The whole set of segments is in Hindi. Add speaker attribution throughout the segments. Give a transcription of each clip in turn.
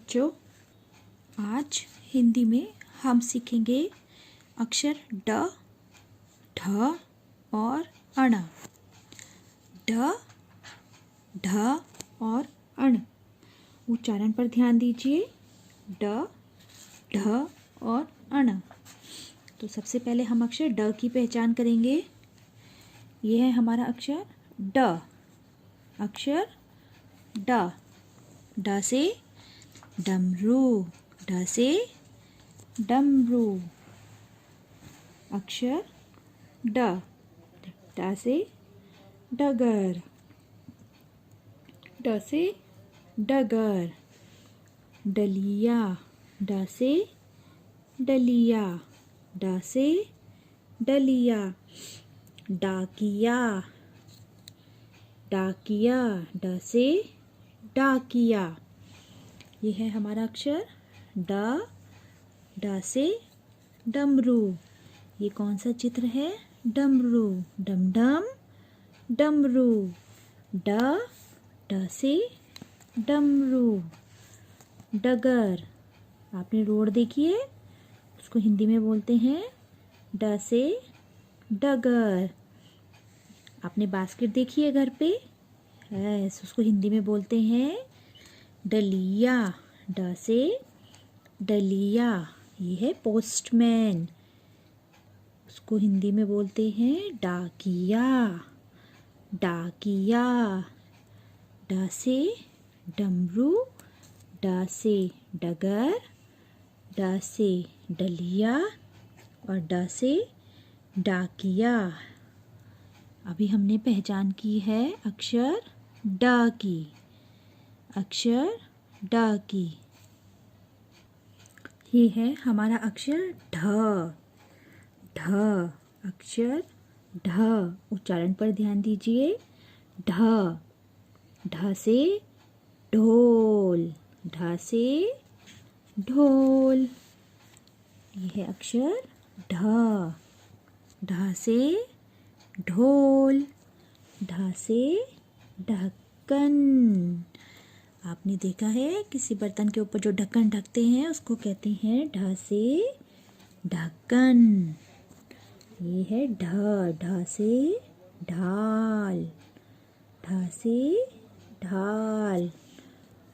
Speaker 1: बच्चों, आज हिंदी में हम सीखेंगे अक्षर ड, ढ और अण। ड, ढ और अण। उच्चारण पर ध्यान दीजिए। ड, ढ और अण। तो सबसे पहले हम अक्षर ड की पहचान करेंगे। यह है हमारा अक्षर ड। अक्षर ड। ड से डमरू। ड से डमरू। अक्षर ड। ड से डगर। ड से डगर। डलिया। ड से डलिया। ड से डलिया। डाकिया। डाकिया। ड से डाकिया। यह है हमारा अक्षर ड। ड से डमरू। ये कौन सा चित्र है? डमरू। डम डम डमरू। ड। ड से डमरू। डगर। आपने रोड देखी है? उसको हिंदी में बोलते हैं ड से डगर। आपने बास्केट देखी है घर पे? यस, उसको हिंदी में बोलते हैं डलिया। ड से डलिया। ये है पोस्टमैन। उसको हिंदी में बोलते हैं डाकिया। डाकिया। ड से डमरू। ड से डगर। ड से डलिया और ड से डाकिया। अभी हमने पहचान की है अक्षर ड की। अक्षर ड की। ये है हमारा अक्षर ढ। ढ। अक्षर ढ। उच्चारण पर ध्यान दीजिए। ढ। ढ से ढोल। ढ से ढोल। ये है अक्षर ढ। ढ से ढोल। ढ से ढक्कन। आपने देखा है किसी बर्तन के ऊपर जो ढक्कन ढकते हैं उसको कहते हैं ढ से ढक्कन। ये है ढ। ढ से ढाल। ढ से ढाल।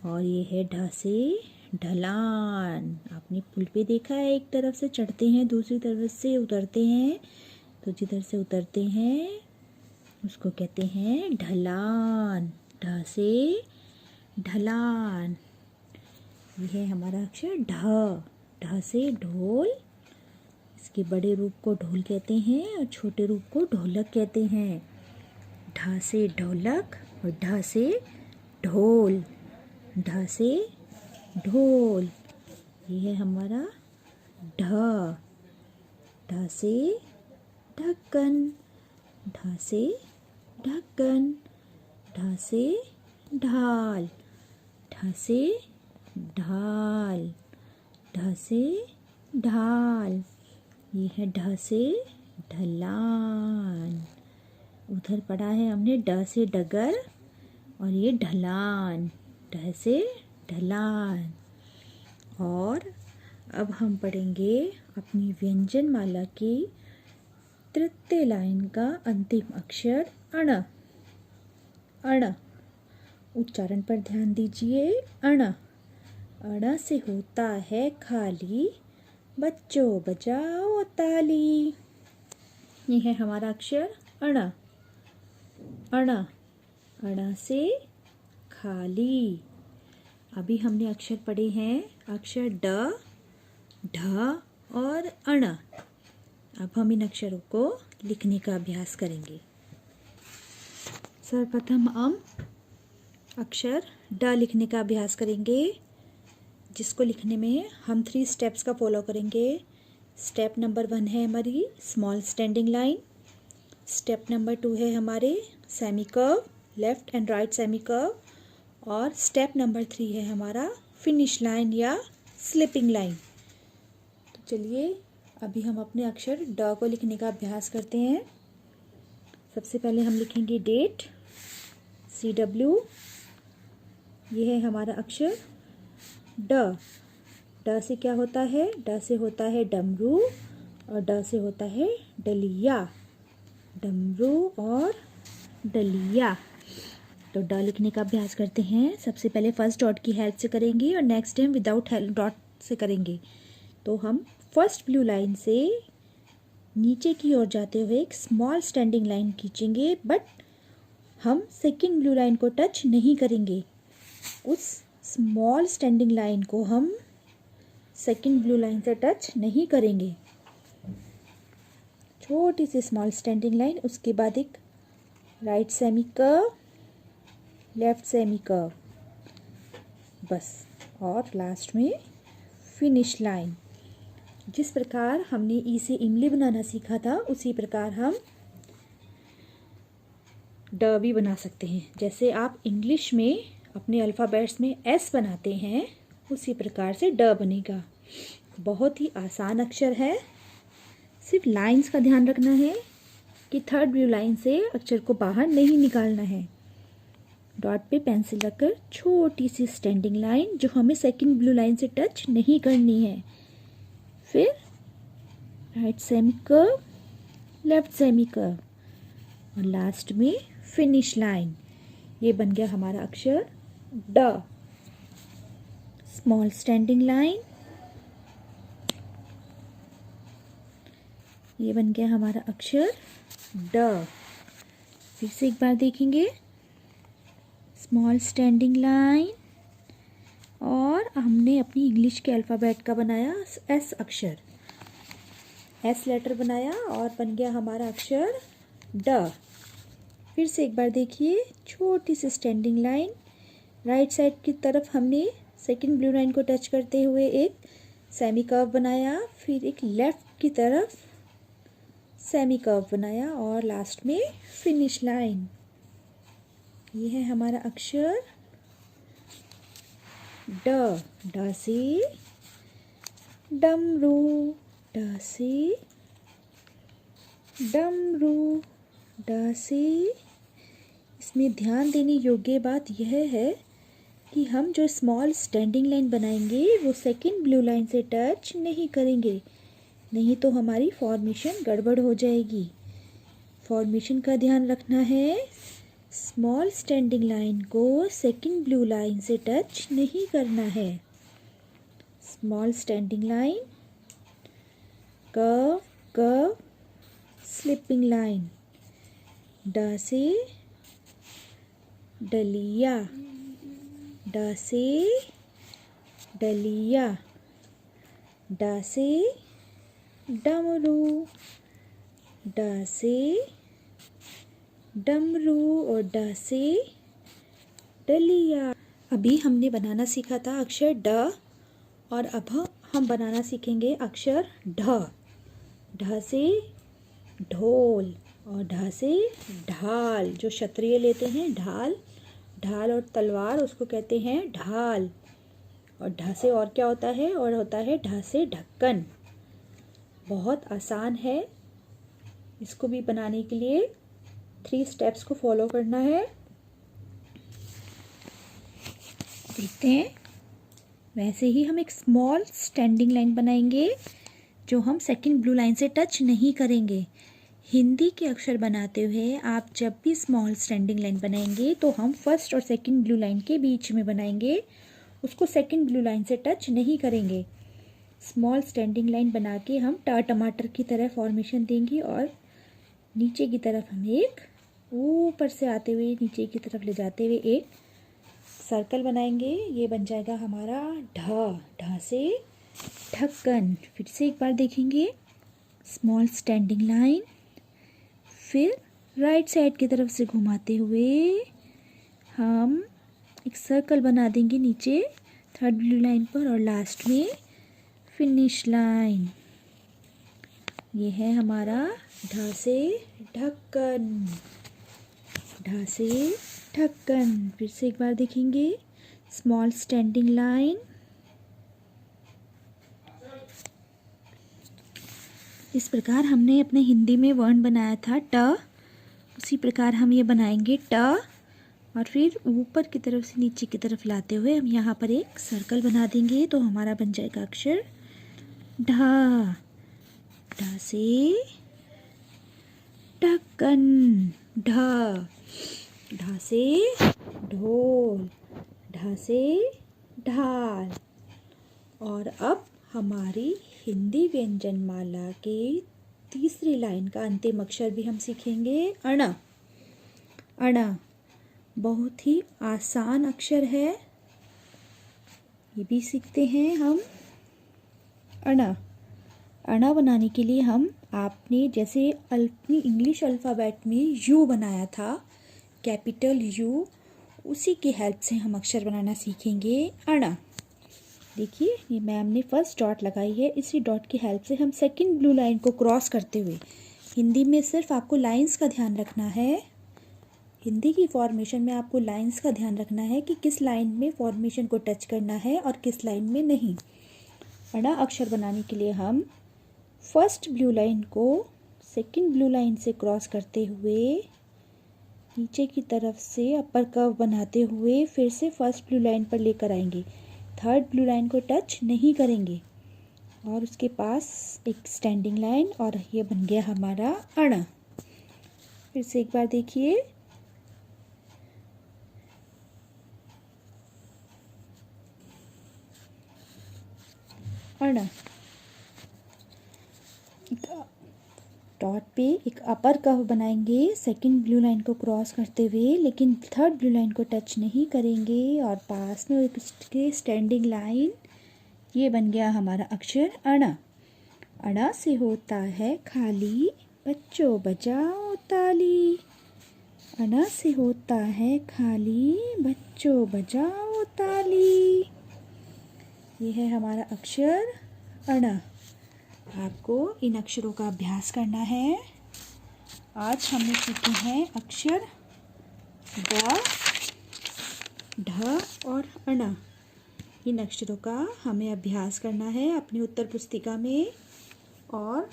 Speaker 1: और ये है ढ से ढलान। आपने पुल पे देखा है, एक तरफ से चढ़ते हैं दूसरी तरफ से उतरते हैं, तो जिधर से उतरते हैं उसको कहते हैं ढलान। ढ से ढलान। यह है हमारा अक्षर ढ। ढ से ढोल। इसके बड़े रूप को ढोल कहते हैं और छोटे रूप को ढोलक कहते हैं। ढ से ढोलक और ढ से ढोल। ढ से ढोल। यह है हमारा ढ। ढ से ढक्कन। ढ से ढक्कन। ढ से ढाल। ढ से ढाल। ढ से ढाल। ये है ढ से ढलान। उधर पढ़ा है हमने ड से डगर और ये ढलान। ढ से ढलान। और अब हम पढ़ेंगे अपनी व्यंजन माला की तृतीय लाइन का अंतिम अक्षर अण। अण। उच्चारण पर ध्यान दीजिए। अण। अण से होता है खाली, बच्चों बजाओ ताली। ये है हमारा अक्षर अण। अण। अण से खाली। अभी हमने अक्षर पढ़े हैं अक्षर ड, ढ और अण। अब हम इन अक्षरों को लिखने का अभ्यास करेंगे। सर्वप्रथम हम अक्षर ड लिखने का अभ्यास करेंगे, जिसको लिखने में हम 3 स्टेप्स का फॉलो करेंगे। स्टेप नंबर 1 है हमारी small standing line. Step number 2 है हमारे semi curve, left and right semi curve. और स्टेप नंबर 3 है हमारा फिनिश लाइन या स्लिपिंग लाइन। तो चलिए अभी हम अपने अक्षर ड को लिखने का अभ्यास करते हैं। सबसे पहले हम लिखेंगे डेट, CW। ये है हमारा अक्षर ड। ड से क्या होता है? ड से होता है डमरू और ड से होता है डलिया। डमरू और डलिया। तो ड लिखने का अभ्यास करते हैं। सबसे पहले फर्स्ट डॉट की हेल्प से करेंगे और next time without help dot से करेंगे। तो हम फर्स्ट ब्लू लाइन से नीचे की ओर जाते हुए एक स्मॉल स्टैंडिंग लाइन खींचेंगे, बट हम सेकंड ब्लू लाइन को टच नहीं करेंगे। उस स्मॉल स्टैंडिंग लाइन को हम सेकंड ब्लू लाइन से टच नहीं करेंगे। छोटी सी स्मॉल स्टैंडिंग लाइन, उसके बाद एक right semi curve, left semi curve, बस। और लास्ट में फिनिश लाइन। जिस प्रकार हमने ई से इमली बनाना सीखा था उसी प्रकार हम ड भी बना सकते हैं। जैसे आप इंग्लिश में अपने अल्फ़ाबेट्स में एस बनाते हैं उसी प्रकार से ड बनेगा। बहुत ही आसान अक्षर है। सिर्फ लाइंस का ध्यान रखना है कि थर्ड ब्लू लाइन से अक्षर को बाहर नहीं निकालना है। डॉट पे पेंसिल रखकर छोटी सी स्टैंडिंग लाइन जो हमें सेकंड ब्लू लाइन से टच नहीं करनी है। फिर right semi curve, left semi curve और लास्ट में फिनिश लाइन। ये बन गया हमारा अक्षर ड। स्मॉल स्टैंडिंग लाइन, ये बन गया हमारा अक्षर ड। फिर से एक बार देखेंगे। स्मॉल स्टैंडिंग लाइन और हमने अपनी इंग्लिश के अल्फ़ाबेट का बनाया एस अक्षर, एस लेटर बनाया और बन गया हमारा अक्षर ड। फिर से एक बार देखिए। छोटी सी स्टैंडिंग लाइन, राइट साइड की तरफ हमने सेकंड ब्लू लाइन को टच करते हुए एक सेमी कर्व बनाया, फिर एक लेफ्ट की तरफ सेमी कर्व बनाया और लास्ट में फिनिश लाइन। ये है हमारा अक्षर ड। ड से डमरू, ड से डमरू, ड से। इसमें ध्यान देने योग्य बात यह है कि हम जो स्मॉल स्टैंडिंग लाइन बनाएंगे वो सेकंड ब्लू लाइन से टच नहीं करेंगे, नहीं तो हमारी फॉर्मेशन गड़बड़ हो जाएगी। फॉर्मेशन का ध्यान रखना है। स्मॉल स्टैंडिंग लाइन को सेकंड ब्लू लाइन से टच नहीं करना है। Small standing line, curve curve, sleeping line. ड से डलिया, ड से डलिया, ड से डमरू, ड से डमरू और ड से डलिया। अभी हमने बनाना सीखा था अक्षर ड और अब हम बनाना सीखेंगे अक्षर ढ। ढ से ढोल और ढ से ढाल। जो क्षत्रिय लेते हैं ढाल, ढाल और तलवार उसको कहते हैं ढाल। और ढ से और क्या होता है? और होता है ढ से ढक्कन। बहुत आसान है। इसको भी बनाने के लिए 3 स्टेप्स को फॉलो करना है। देखते हैं। वैसे ही हम एक स्मॉल स्टैंडिंग लाइन बनाएंगे जो हम सेकंड ब्लू लाइन से टच नहीं करेंगे। हिंदी के अक्षर बनाते हुए आप जब भी स्मॉल स्टैंडिंग लाइन बनाएंगे तो हम फर्स्ट और सेकंड ब्लू लाइन के बीच में बनाएंगे, उसको सेकंड ब्लू लाइन से टच नहीं करेंगे। स्मॉल स्टैंडिंग लाइन बना के हम टमाटर की तरह फॉर्मेशन देंगे और नीचे की तरफ हम एक ऊपर से आते हुए नीचे की तरफ ले जाते हुए एक सर्कल बनाएंगे। ये बन जाएगा हमारा ढ। ढ से ढक्कन। फिर से एक बार देखेंगे। स्मॉल स्टैंडिंग लाइन, फिर राइट साइड की तरफ से घुमाते हुए हम एक सर्कल बना देंगे नीचे थर्ड ब्लू लाइन पर और लास्ट में फिनिश लाइन। ये है हमारा ढ से ढक्कन। ढ से ढक्कन। फिर से एक बार देखेंगे। स्मॉल स्टैंडिंग लाइन, इस प्रकार हमने अपने हिंदी में वर्ण बनाया था ट, उसी प्रकार हम ये बनाएंगे ट और फिर ऊपर की तरफ से नीचे की तरफ लाते हुए हम यहाँ पर एक सर्कल बना देंगे तो हमारा बन जाएगा अक्षर ढ। ढ से ढक्कन, ढ। ढ से ढोल, ढ से ढाल। और अब हमारी हिंदी व्यंजनमाला के तीसरी लाइन का अंतिम अक्षर भी हम सीखेंगे अण। अण बहुत ही आसान अक्षर है, ये भी सीखते हैं हम। अण अण बनाने के लिए हम आपने जैसे अपनी इंग्लिश अल्फ़ाबेट में यू बनाया था, कैपिटल यू, उसी की हेल्प से हम अक्षर बनाना सीखेंगे अण। देखिए ये मैम ने फर्स्ट डॉट लगाई है, इसी डॉट की हेल्प से हम सेकंड ब्लू लाइन को क्रॉस करते हुए, हिंदी में सिर्फ आपको लाइंस का ध्यान रखना है, हिंदी की फॉर्मेशन में आपको लाइंस का ध्यान रखना है कि किस लाइन में फॉर्मेशन को टच करना है और किस लाइन में नहीं। अण अक्षर बनाने के लिए हम फर्स्ट ब्लू लाइन को सेकंड ब्लू लाइन से क्रॉस करते हुए नीचे की तरफ से अपर कर्व बनाते हुए फिर से फर्स्ट ब्लू लाइन पर लेकर आएंगे, थर्ड ब्लू लाइन को टच नहीं करेंगे और उसके पास एक स्टैंडिंग लाइन, और ये बन गया हमारा अण। फिर से एक बार देखिए, अण। डॉट पे एक अपर कर्व बनाएंगे सेकंड ब्लू लाइन को क्रॉस करते हुए, लेकिन थर्ड ब्लू लाइन को टच नहीं करेंगे और पास में एक स्टैंडिंग लाइन। ये बन गया हमारा अक्षर अण। अण से होता है खाली, बच्चों बजाओ ताली। अण से होता है खाली, बच्चों बजाओ ताली। ये है हमारा अक्षर अण। आपको इन अक्षरों का अभ्यास करना है। आज हमने सीखे हैं अक्षर ग, ढ और अण। इन अक्षरों का हमें अभ्यास करना है अपनी उत्तर पुस्तिका में। और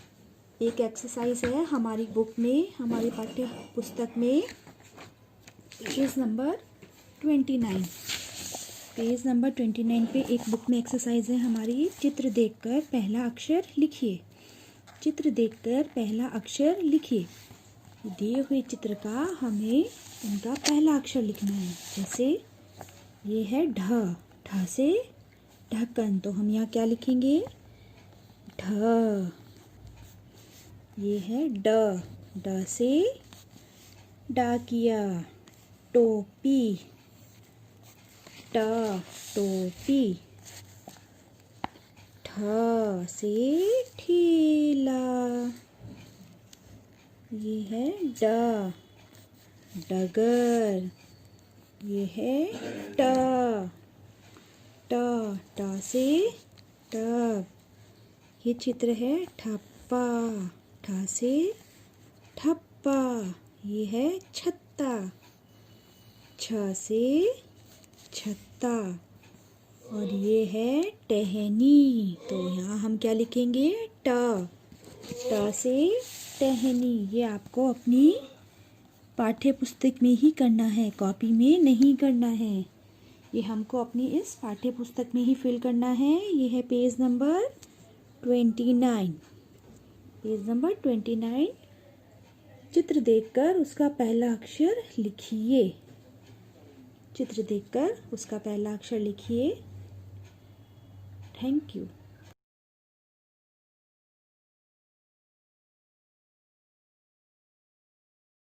Speaker 1: एक एक्सरसाइज है हमारी बुक में, हमारी पाठ्य पुस्तक में, पेज नंबर 29। पेज नंबर 29 पे एक बुक में एक्सरसाइज है हमारी, चित्र देखकर पहला अक्षर लिखिए। चित्र देखकर पहला अक्षर लिखिए। दिए हुए चित्र का हमें उनका पहला अक्षर लिखना है। जैसे ये है ढ, ढ से ढक्कन, तो हम यहाँ क्या लिखेंगे, ढ। ये है ड, ड से डाकिया, टोपी, ट, टोपी। ठ से ठेला। ये है ड, डगर। ये है ट, ट, ट से टब। ये चित्र है ठप्पा, ठ से ठप्पा। ये है छत्ता, छ से छत्ता। और ये है टहनी, तो यहाँ हम क्या लिखेंगे, ट, ट से टहनी। ये आपको अपनी पाठ्य पुस्तक में ही करना है, कॉपी में नहीं करना है। ये हमको अपनी इस पाठ्य पुस्तक में ही फिल करना है। ये है पेज नंबर 29। Page number 29। चित्र देखकर उसका पहला अक्षर लिखिए। चित्र देखकर उसका पहला अक्षर लिखिए। Thank you.